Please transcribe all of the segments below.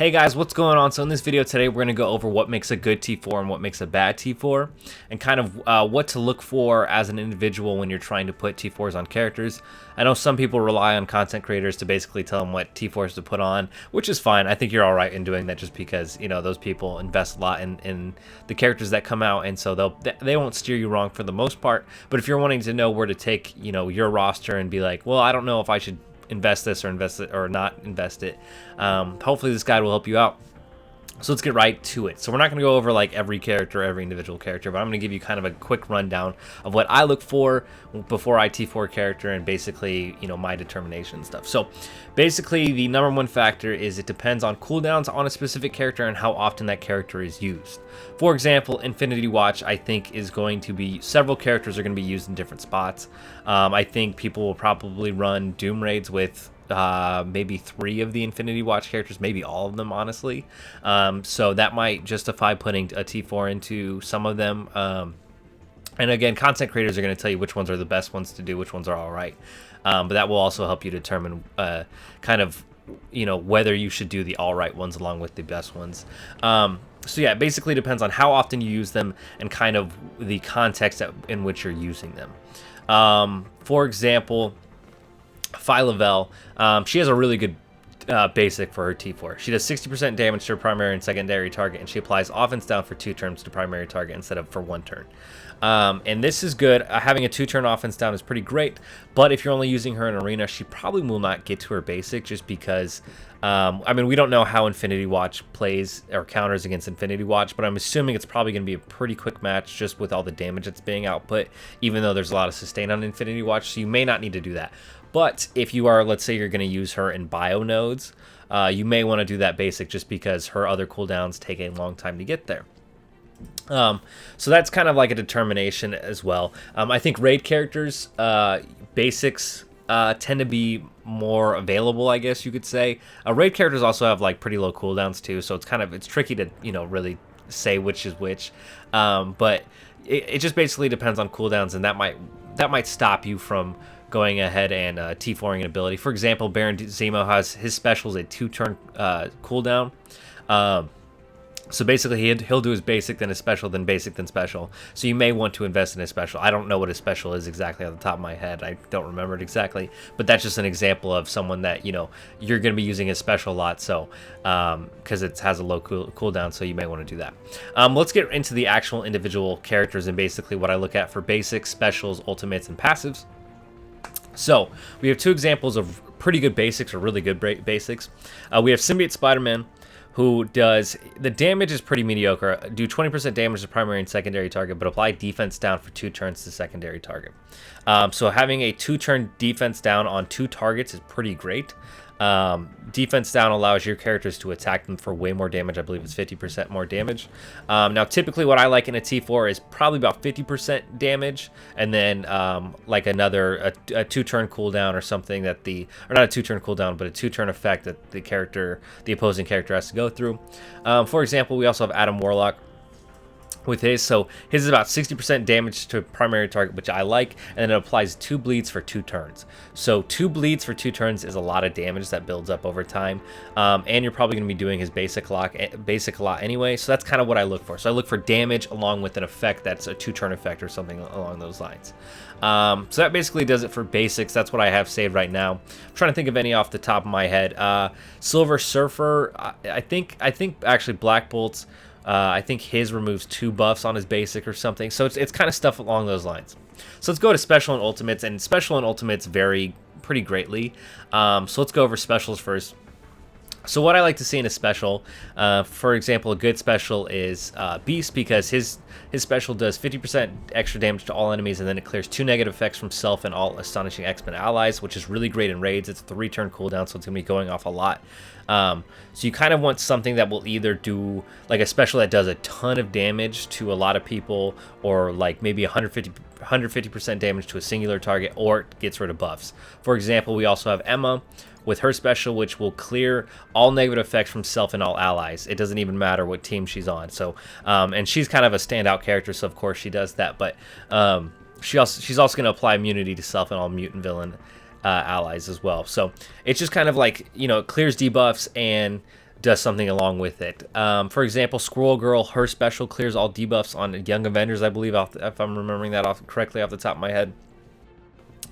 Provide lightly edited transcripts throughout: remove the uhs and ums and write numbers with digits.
Hey guys, what's going on? So in this video today, we're going to go over what makes a good T4 and what makes a bad T4, and kind of what to look for as an individual when you're trying to put T4s on characters. I know some people rely on content creators to basically tell them what T4s to put on, which is fine. I think you're all right in doing that just because, you know, those people invest a lot in the characters that come out, and so they won't steer you wrong for the most part. But if you're wanting to know where to take, you know, your roster and be like, well, I don't know if I should invest this or invest it or not invest it, hopefully this guide will help you out. So let's get right to it. So we're not going to go over like every character, every individual character, but I'm going to give you kind of a quick rundown of what I look for before I T4 character and basically, you know, my determination stuff. So basically the number one factor is it depends on cooldowns on a specific character and how often that character is used. For example, Infinity Watch, I think, is going to be, several characters are going to be used in different spots. I think people will probably run Doom Raids with maybe 3 of the Infinity Watch characters, maybe all of them, honestly. So that might justify putting a T4 into some of them. And again, content creators are going to tell you which ones are the best ones to do, which ones are all right. But that will also help you determine kind of, you know, whether you should do the all right ones along with the best ones. So yeah, it basically depends on how often you use them and kind of the context in which you're using them. For example, Phylavel, she has a really good basic for her T4. She does 60% damage to her primary and secondary target, and she applies offense down for 2 turns to primary target instead of for 1 turn. And this is good. Having a 2-turn offense down is pretty great, but if you're only using her in arena, she probably will not get to her basic just because, I mean, we don't know how Infinity Watch plays or counters against Infinity Watch, but I'm assuming it's probably going to be a pretty quick match just with all the damage that's being output, even though there's a lot of sustain on Infinity Watch, so you may not need to do that. But if you are, let's say you're going to use her in bio nodes, you may want to do that basic just because her other cooldowns take a long time to get there. So that's kind of like a determination as well. I think raid characters, basics tend to be more available, I guess you could say. Raid characters also have like pretty low cooldowns too, so it's tricky to, you know, really say which is which. But it just basically depends on cooldowns, and that might stop you from going ahead and T4ing an ability. For example, Baron Zemo has his specials a 2-turn cooldown. So basically he'll do his basic, then his special, then basic, then special. So you may want to invest in his special. I don't know what his special is exactly off the top of my head. I don't remember it exactly, but that's just an example of someone that, you know, you're going to be using his special a lot. So because it has a low cooldown, so you may want to do that. Let's get into the actual individual characters and basically what I look at for basics, specials, ultimates, and passives. So we have 2 examples of pretty good basics or really good basics. We have Symbiote Spider-Man, who does, the damage is pretty mediocre. Do 20% damage to primary and secondary target, but apply defense down for 2 turns to secondary target. So having a 2-turn defense down on 2 targets is pretty great. Defense down allows your characters to attack them for way more damage. I believe it's 50% more damage. Now, typically what I like in a T4 is probably about 50% damage, and then like a 2-turn cooldown or something that or not a 2-turn cooldown, but a 2-turn effect that the opposing character has to go through. For example, we also have Adam Warlock with his, so his is about 60% damage to primary target, which I like, and then it applies 2 bleeds for 2 turns. So 2 bleeds for 2 turns is a lot of damage that builds up over time, and you're probably going to be doing his basic a lot anyway, so that's kind of what I look for. So I look for damage along with an effect that's a 2-turn effect or something along those lines. So that basically does it for basics. That's what I have saved right now. I'm trying to think of any off the top of my head. Silver Surfer, I think actually Black Bolt's, I think his removes 2 buffs on his basic or something. So it's kind of stuff along those lines. So let's go to special and ultimates, and special and ultimates vary pretty greatly. So let's go over specials first. So what I like to see in a special, for example, a good special is Beast, because his special does 50% extra damage to all enemies, and then it clears 2 negative effects from self and all astonishing X-Men allies, which is really great in raids. It's a 3-turn cooldown, so it's going to be going off a lot. So you kind of want something that will either do like a special that does a ton of damage to a lot of people, or like maybe 150% damage to a singular target, or it gets rid of buffs. For example, we also have Emma with her special, which will clear all negative effects from self and all allies. It doesn't even matter what team she's on. So, and she's kind of a standout character, so of course she does that. But she's also going to apply immunity to self and all mutant villain allies as well. So it's just kind of like, you know, it clears debuffs and does something along with it. For example, Squirrel Girl, her special clears all debuffs on Young Avengers, I believe, if I'm remembering that correctly off the top of my head.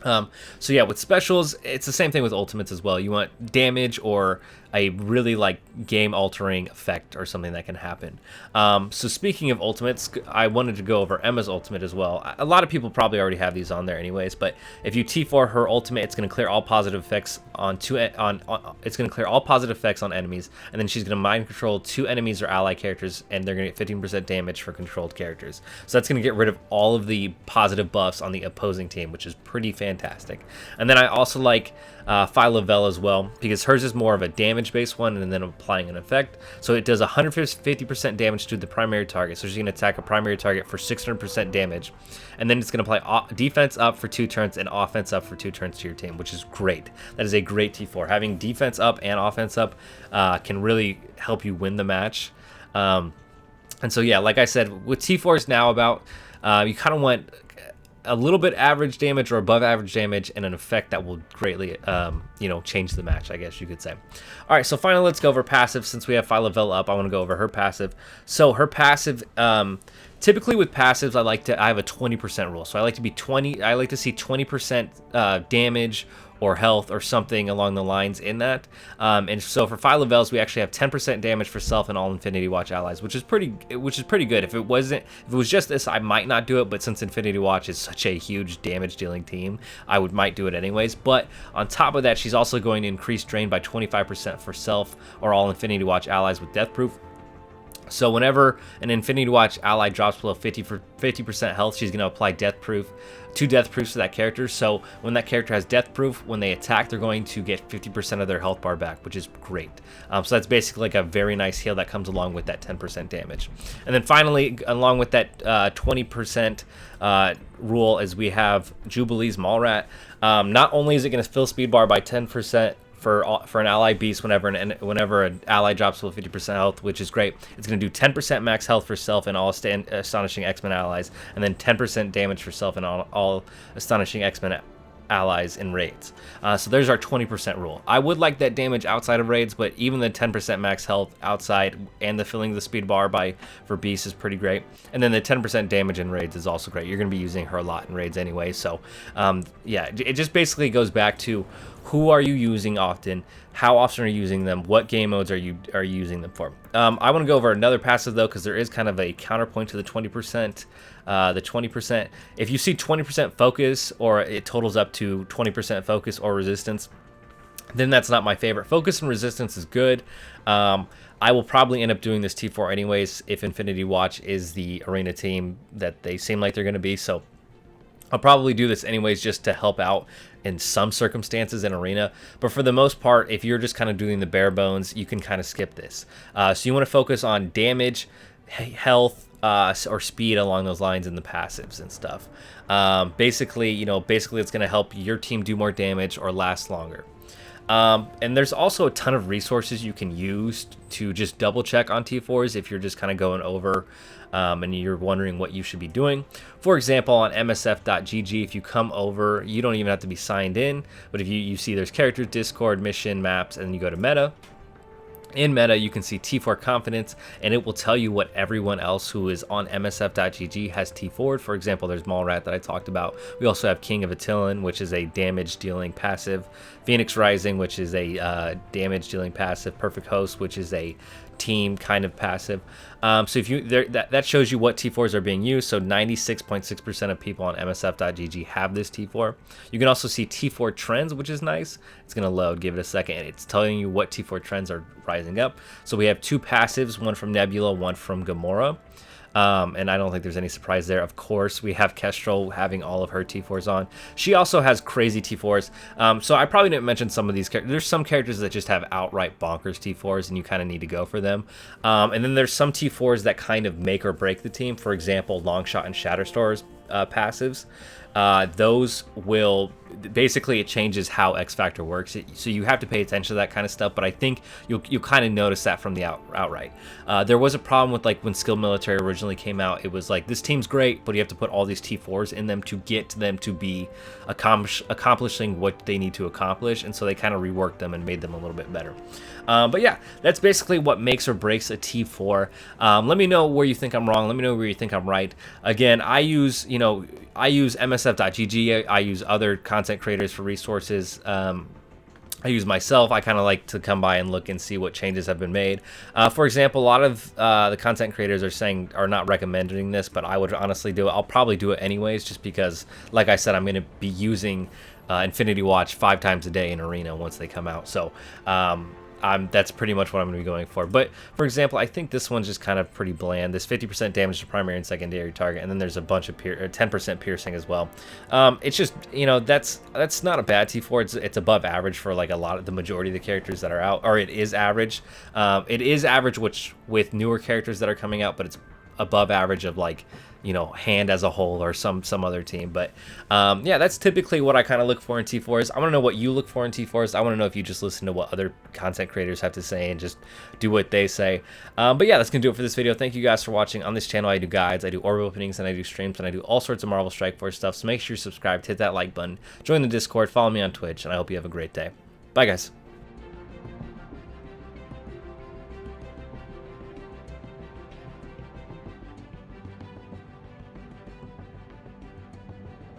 So yeah, with specials, it's the same thing with ultimates as well. You want damage or a really like game altering effect or something that can happen. So speaking of ultimates, I wanted to go over Emma's ultimate as well. A lot of people probably already have these on there anyways, but if you T4 her ultimate, it's going to clear all positive effects it's going to clear all positive effects on enemies, and then she's going to mind control 2 enemies or ally characters, and they're going to get 15% damage for controlled characters. So that's going to get rid of all of the positive buffs on the opposing team, which is pretty fantastic. And then I also like Phyla as well, because hers is more of a damage-based one and then applying an effect. So it does 150% damage to the primary target. So she's going to attack a primary target for 600% damage. And then it's going to apply defense up for 2 turns and offense up for 2 turns to your team, which is great. That is a great T4. Having defense up and offense up can really help you win the match. And so, yeah, like I said, with T4's now about, you kind of want a little bit average damage or above average damage and an effect that will greatly, change the match, I guess you could say. All right, so finally, let's go over passive. Since we have Phyla up, I want to go over her passive. So her passive, typically with passives, I have a 20% rule. So I like to see 20% damage or health or something along the lines in that. And so for Phyla, we actually have 10% damage for self and all Infinity Watch allies, which is pretty good. If it was just this, I might not do it, but since Infinity Watch is such a huge damage dealing team, I might do it anyways. But on top of that, she's also going to increase drain by 25% for self or all Infinity Watch allies with death proof. So whenever an Infinity Watch ally drops below 50% health, she's going to apply death proof, 2 death proofs to that character. So when that character has death proof, when they attack, they're going to get 50% of their health bar back, which is great. So that's basically like a very nice heal that comes along with that 10% damage. And then finally, along with that 20% rule, is we have Jubilee's Mallrat. Not only is it going to fill speed bar by 10%, for an ally beast whenever an ally drops below 50% health, which is great. It's going to do 10% max health for self and all astonishing X-Men allies, and then 10% damage for self and all astonishing X-Men allies in raids. So there's our 20% rule. I would like that damage outside of raids, but even the 10% max health outside and the filling the speed bar for beasts is pretty great. And then the 10% damage in raids is also great. You're going to be using her a lot in raids anyway. So yeah, it just basically goes back to who are you using often, how often are you using them, what game modes are you using them for. I want to go over another passive though, because there is kind of a counterpoint to the 20%. The 20%, if you see 20% focus or it totals up to 20% focus or resistance, then that's not my favorite. Focus and resistance is good. I will probably end up doing this T4 anyways if Infinity Watch is the arena team that they seem like they're going to be. So I'll probably do this anyways just to help out in some circumstances in arena. But for the most part, if you're just kind of doing the bare bones, you can kind of skip this. So you want to focus on damage, health, or speed along those lines in the passives and stuff. Basically it's going to help your team do more damage or last longer. And there's also a ton of resources you can use to just double check on T4s if you're just kind of going over and you're wondering what you should be doing. For example, on MSF.gg, if you come over, you don't even have to be signed in, but if you see there's characters, Discord, mission, maps, and then you go to meta. In meta, you can see T4 confidence, and it will tell you what everyone else who is on MSF.gg has T4'd. For example, there's Mallrat that I talked about. We also have King of Attilan, which is a damage-dealing passive. Phoenix Rising, which is a damage-dealing passive. Perfect Host, which is a team kind of passive. So if that shows you what T4s are being used. So 96.6% of people on MSF.gg have this T4. You can also see T4 trends, which is nice. It's going to load. Give it a second. It's telling you what T4 trends are rising up. So we have 2 passives, one from Nebula, one from Gamora. And I don't think there's any surprise there. Of course, we have Kestrel having all of her T4s on. She also has crazy T4s. So I probably didn't mention some of these characters. There's some characters that just have outright bonkers T4s, and you kind of need to go for them. And then there's some T4s that kind of make or break the team. For example, Longshot and Shatterstor's passives. those will basically, it changes how X Factor works. So you have to pay attention to that kind of stuff. But I think you'll kind of notice that from the outright. There was a problem with like when Skilled Military originally came out. It was like, this team's great, but you have to put all these T4s in them to get them to be accomplishing what they need to accomplish. And so they kind of reworked them and made them a little bit better. But yeah, that's basically what makes or breaks a T4. Let me know where you think I'm wrong. Let me know where you think I'm right. Again, I use MSF.gg. I use other content creators for resources. I use myself. I kind of like to come by and look and see what changes have been made. For example, a lot of the content creators are not recommending this, but I would honestly do it. I'll probably do it anyways, just because, like I said, I'm going to be using Infinity Watch 5 times a day in Arena once they come out. So that's pretty much what I'm going to be going for. But for example, I think this one's just kind of pretty bland. This 50% damage to primary and secondary target, and then there's a bunch of 10% piercing as well. It's just, that's not a bad T4. It's above average for like a lot of the majority of the characters that are out, or it is average. It is average with newer characters that are coming out, but it's above average of like, Hand as a whole or some other team. But yeah, that's typically what I kind of look for in T4s. I want to know what you look for in T4s. I want to know if you just listen to what other content creators have to say and just do what they say. But yeah, that's gonna do it for this video. Thank you guys for watching. On this channel, I do guides, I do orb openings, and I do streams, and I do all sorts of Marvel Strike Force stuff. So make sure you're subscribed, hit that like button, join the Discord, follow me on Twitch, and I hope you have a great day. Bye guys.